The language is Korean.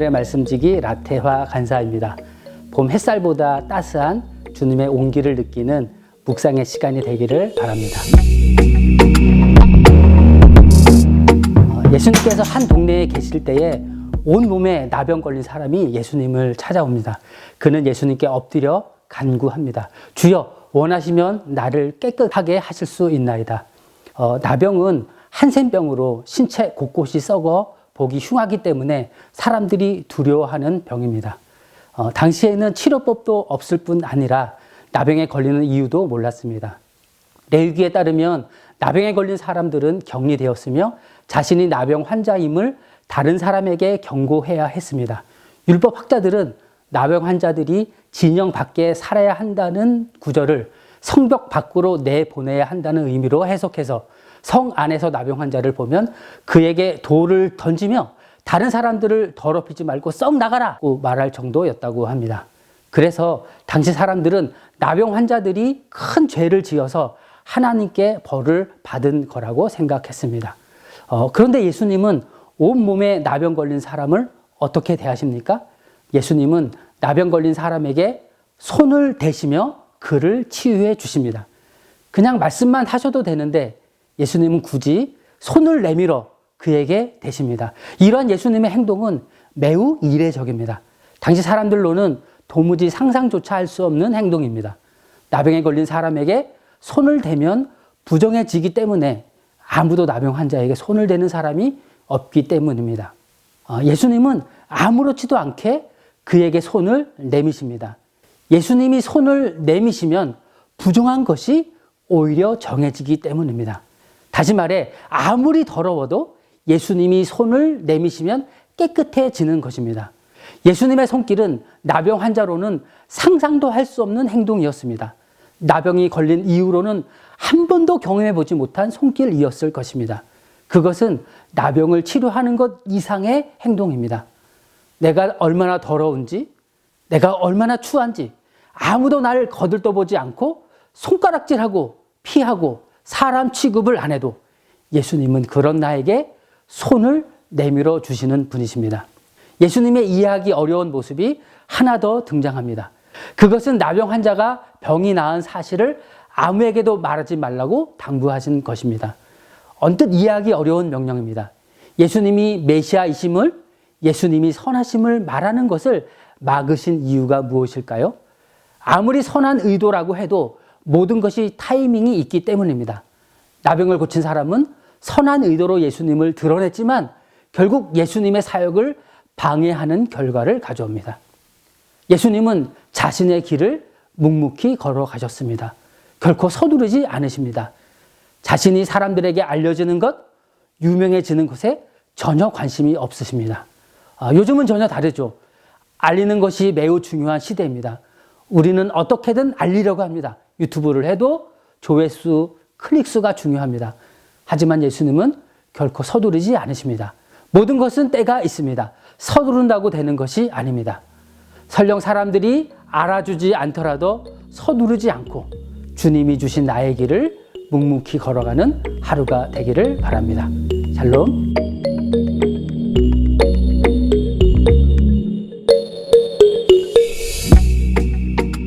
오늘의 말씀지기 라테화 간사입니다. 봄 햇살보다 따스한 주님의 온기를 느끼는 묵상의 시간이 되기를 바랍니다. 예수님께서 한 동네에 계실 때에 온몸에 나병 걸린 사람이 예수님을 찾아옵니다. 그는 예수님께 엎드려 간구합니다. 주여, 원하시면 나를 깨끗하게 하실 수 있나이다. 나병은 한센병으로 신체 곳곳이 썩어 보기 흉하기 때문에 사람들이 두려워하는 병입니다. 당시에는 치료법도 없을 뿐 아니라 나병에 걸리는 이유도 몰랐습니다. 레위기에 따르면 나병에 걸린 사람들은 격리되었으며 자신이 나병 환자임을 다른 사람에게 경고해야 했습니다. 율법 학자들은 나병 환자들이 진영 밖에 살아야 한다는 구절을 성벽 밖으로 내보내야 한다는 의미로 해석해서 성 안에서 나병 환자를 보면 그에게 돌을 던지며 다른 사람들을 더럽히지 말고 썩 나가라고 말할 정도였다고 합니다. 그래서 당시 사람들은 나병 환자들이 큰 죄를 지어서 하나님께 벌을 받은 거라고 생각했습니다. 그런데 예수님은 온몸에 나병 걸린 사람을 어떻게 대하십니까? 예수님은 나병 걸린 사람에게 손을 대시며 그를 치유해 주십니다. 그냥 말씀만 하셔도 되는데 예수님은 굳이 손을 내밀어 그에게 대십니다. 이러한 예수님의 행동은 매우 이례적입니다. 당시 사람들로는 도무지 상상조차 할 수 없는 행동입니다. 나병에 걸린 사람에게 손을 대면 부정해지기 때문에 아무도 나병 환자에게 손을 대는 사람이 없기 때문입니다. 예수님은 아무렇지도 않게 그에게 손을 내미십니다. 예수님이 손을 내미시면 부정한 것이 오히려 정해지기 때문입니다. 다시 말해 아무리 더러워도 예수님이 손을 내미시면 깨끗해지는 것입니다. 예수님의 손길은 나병 환자로는 상상도 할 수 없는 행동이었습니다. 나병이 걸린 이후로는 한 번도 경험해 보지 못한 손길이었을 것입니다. 그것은 나병을 치료하는 것 이상의 행동입니다. 내가 얼마나 더러운지, 내가 얼마나 추한지 아무도 나를 거들떠보지 않고 손가락질하고 피하고 사람 취급을 안 해도 예수님은 그런 나에게 손을 내밀어 주시는 분이십니다. 예수님의 이해하기 어려운 모습이 하나 더 등장합니다. 그것은 나병 환자가 병이 나은 사실을 아무에게도 말하지 말라고 당부하신 것입니다. 언뜻 이해하기 어려운 명령입니다. 예수님이 메시아이심을, 예수님이 선하심을 말하는 것을 막으신 이유가 무엇일까요? 아무리 선한 의도라고 해도 모든 것이 타이밍이 있기 때문입니다. 나병을 고친 사람은 선한 의도로 예수님을 드러냈지만 결국 예수님의 사역을 방해하는 결과를 가져옵니다. 예수님은 자신의 길을 묵묵히 걸어가셨습니다. 결코 서두르지 않으십니다. 자신이 사람들에게 알려지는 것, 유명해지는 것에 전혀 관심이 없으십니다. 요즘은 전혀 다르죠. 알리는 것이 매우 중요한 시대입니다. 우리는 어떻게든 알리려고 합니다. 유튜브를 해도 조회수, 클릭수가 중요합니다. 하지만 예수님은 결코 서두르지 않으십니다. 모든 것은 때가 있습니다. 서두른다고 되는 것이 아닙니다. 설령 사람들이 알아주지 않더라도 서두르지 않고 주님이 주신 나의 길을 묵묵히 걸어가는 하루가 되기를 바랍니다. 샬롬.